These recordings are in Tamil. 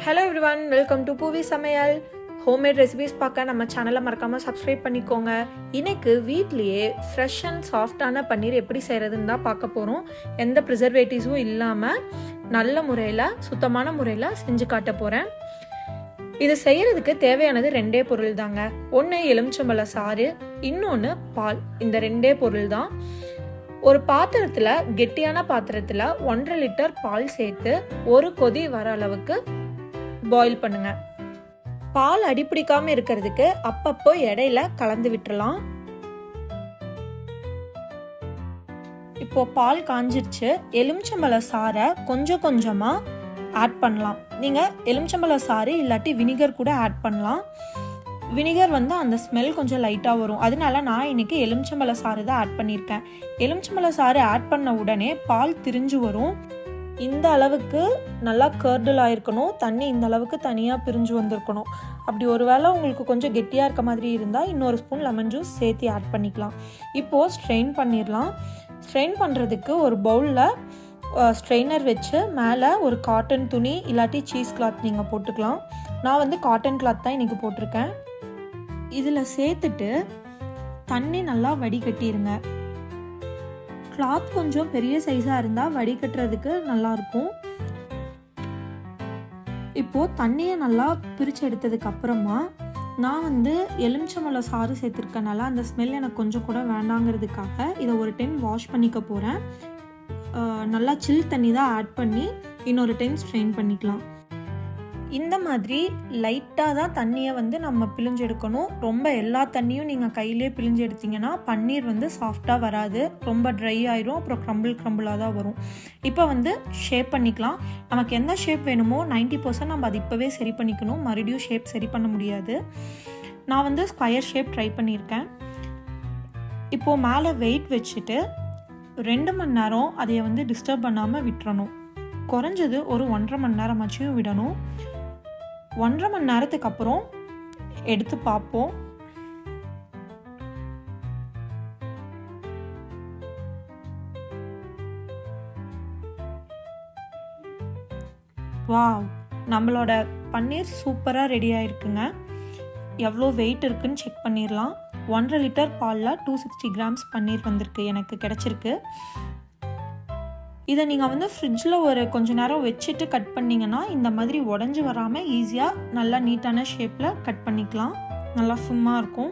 ஹலோ எவ்ரிவன், வெல்கம் டு பூவி சமையல். ஹோம்மேட் ரெசிபிஸ் பார்க்க நம்ம சேனலை மறக்காமல் சப்ஸ்கிரைப் பண்ணிக்கோங்க. இன்னைக்கு வீட்லேயே ஃப்ரெஷ் அண்ட் சாஃப்டான பன்னீர் எப்படி செய்கிறதுன்னு தான் பார்க்க போகிறோம். எந்த ப்ரிசர்வேட்டிவ்ஸும் இல்லாமல் நல்ல முறையில் சுத்தமான முறையில் செஞ்சு காட்ட போகிறேன். இது செய்கிறதுக்கு தேவையானது ரெண்டே பொருள் தாங்க. ஒன்று எலுமிச்சம்பழ சாறு, இன்னொன்று பால். இந்த ரெண்டே பொருள் தான். ஒரு பாத்திரத்தில், கெட்டியான பாத்திரத்தில் 1.5 லிட்டர் பால் சேர்த்து ஒரு கொதி வர அளவுக்கு பாயில் பண்ணுங்க. பால் அடிப்பிடிக்காம இருக்கிறதுக்கு அப்பப்போ இடையில கலந்து விட்டுறலாம். இப்போ பால் காஞ்சிருச்சு. எலுமிச்சம்பழ சாறை கொஞ்சம் கொஞ்சமா ஆட் பண்ணலாம். நீங்க எலுமிச்சம்பழ சாறு இல்லாட்டி வினிகர் கூட ஆட் பண்ணலாம். வினிகர் அந்த ஸ்மெல் கொஞ்சம் லைட்டாக வரும். அதனால நான் இன்னைக்கு எலுமிச்சம்பழ சாறு தான் ஆட் பண்ணியிருக்கேன். எலுமிச்சம்பழ சாறு ஆட் பண்ண உடனே பால் திரிஞ்சு வரும். இந்த அளவுக்கு நல்லா கர்டில் ஆயிருக்கணும். தண்ணி இந்த அளவுக்கு தனியாக பிரிஞ்சு வந்திருக்கணும். அப்படி ஒரு வேளை உங்களுக்கு கொஞ்சம் கெட்டியாக இருக்க மாதிரி இருந்தால் இன்னொரு ஸ்பூன் லெமன் ஜூஸ் சேர்த்து ஆட் பண்ணிக்கலாம். இப்போது ஸ்ட்ரெயின் பண்ணிடலாம். ஸ்ட்ரெயின் பண்ணுறதுக்கு ஒரு பவுலில் ஸ்ட்ரெயினர் வச்சு மேலே ஒரு காட்டன் துணி இல்லாட்டி சீஸ் கிளாத் நீங்கள் போட்டுக்கலாம். நான் காட்டன் கிளாத் தான் இன்றைக்கி போட்டிருக்கேன். இதில் சேர்த்துட்டு தண்ணி நல்லா வடிகட்டிடுங்க. கிளாத் கொஞ்சம் பெரிய சைஸாக இருந்தால் வடிகட்டுறதுக்கு நல்லாயிருக்கும். இப்போது தண்ணியை நல்லா பிரித்து எடுத்ததுக்கு அப்புறமா நான் எலுமிச்சம்பழ சாறு சேர்த்துருக்கனால அந்த ஸ்மெல் எனக்கு கொஞ்சம் கூட வேண்டாங்கிறதுக்காக இதை ஒரு டைம் வாஷ் பண்ணிக்க போகிறேன். நல்லா சில் தண்ணி தான் ஆட் பண்ணி இன்னொரு டைம் ஸ்ட்ரெயின் பண்ணிக்கலாம். இந்த மாதிரி லைட்டாக தான் தண்ணியை நம்ம பிழிஞ்சு எடுக்கணும். ரொம்ப எல்லா தண்ணியும் நீங்கள் கையிலே பிழிஞ்சு எடுத்தீங்கன்னா பன்னீர் சாஃப்டாக வராது, ரொம்ப ட்ரை ஆயிரும், அப்புறம் க்ரம்பிளாக தான் வரும். இப்போ ஷேப் பண்ணிக்கலாம். நமக்கு எந்த ஷேப் வேணுமோ 90% நம்ம அது இப்போவே சரி பண்ணிக்கணும். மறுபடியும் ஷேப் சரி பண்ண முடியாது. நான் ஸ்கொயர் ஷேப் ட்ரை பண்ணியிருக்கேன். இப்போது மேலே வெயிட் வச்சுட்டு 2 மணி நேரம் அதையை டிஸ்டர்ப் பண்ணாமல் விட்டுறணும். குறைஞ்சது ஒரு 1.5 மணி நேரமாச்சும் விடணும். 1.5 மணி நேரத்துக்கு அப்புறம் எடுத்து பார்ப்போம். வாவ், நம்மளோட பன்னீர் சூப்பராக ரெடி ஆயிருக்குங்க. எவ்வளோ வெயிட் இருக்குன்னு செக் பண்ணிடலாம். 1.5 லிட்டர் பாலில் 260 கிராம்ஸ் பன்னீர் வந்திருக்கு, எனக்கு கிடச்சிருக்கு. இதை நீங்கள் ஃப்ரிட்ஜில் ஒரு கொஞ்ச நேரம் வச்சுட்டு கட் பண்ணிங்கன்னா இந்த மாதிரி உடஞ்சி வராமல் ஈஸியாக நல்லா நீட்டான ஷேப்பில் கட் பண்ணிக்கலாம். நல்லா ஃபிம்மாக இருக்கும்.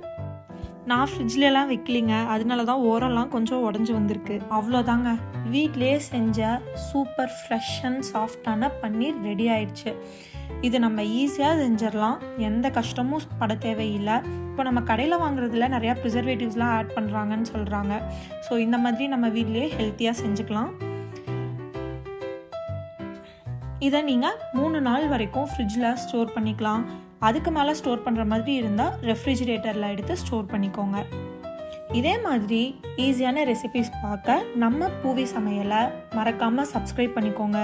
நான் ஃப்ரிட்ஜ்லலாம் வைக்கலிங்க, அதனால தான் ஓரெல்லாம் கொஞ்சம் உடஞ்சி வந்திருக்கு. அவ்வளோதாங்க, வீட்டிலே செஞ்ச சூப்பர் ஃப்ரெஷ் அண்ட் சாஃப்டான பன்னீர் ரெடி ஆயிடுச்சு. இது நம்ம ஈஸியாக செஞ்சிடலாம், எந்த கஷ்டமும் பட தேவையில்லை. இப்போ நம்ம கடையில் வாங்குறதுல நிறையா ப்ரிசர்வேட்டிவ்ஸ்லாம் ஆட் பண்ணுறாங்கன்னு சொல்கிறாங்க. ஸோ இந்த மாதிரி நம்ம வீட்டிலேயே ஹெல்த்தியாக செஞ்சுக்கலாம். இதை நீங்கள் 3 நாள் வரைக்கும் ஃப்ரிட்ஜில் ஸ்டோர் பண்ணிக்கலாம். அதுக்கு மேலே ஸ்டோர் பண்ணுற மாதிரி இருந்தால் ரெஃப்ரிஜிரேட்டரில் எடுத்து ஸ்டோர் பண்ணிக்கோங்க. இதே மாதிரி ஈஸியான ரெசிபிஸ் பார்க்க நம்ம பூவி சமையலை மறக்காமல் சப்ஸ்கிரைப் பண்ணிக்கோங்க.